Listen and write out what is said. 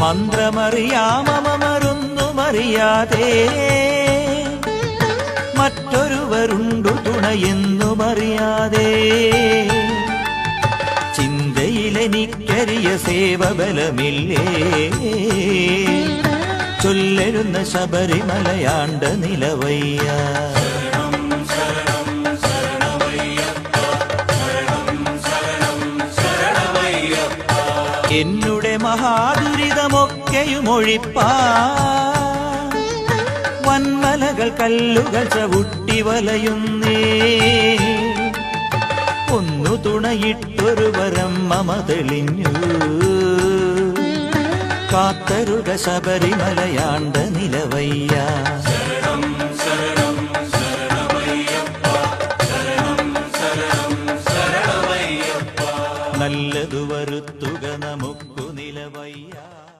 മന്ത്രമറിയാമമരുന്നുമറിയാതെ മറ്റൊരുവരുണ്ടു തുണയെന്നുമറിയാതെ ചിന്തയിലെനിക്കരിയ സേവബലമില്ലേ ചൊല്ലെഴുന്ന ശബരിമലയാണ്ട നിലവയ്യ. എന്നുടെ മഹാദുരിതമൊക്കെയും ഒഴിപ്പാൻ വൻമലകൾ കല്ലുകൾ ചവിട്ടി വലയുന്നേ ഒന്നു തുണയിട്ടൊരു വരം മമ തെളിഞ്ഞു കാത്തരുക ശബരിമലയാണ്ട നിലവയ്യ.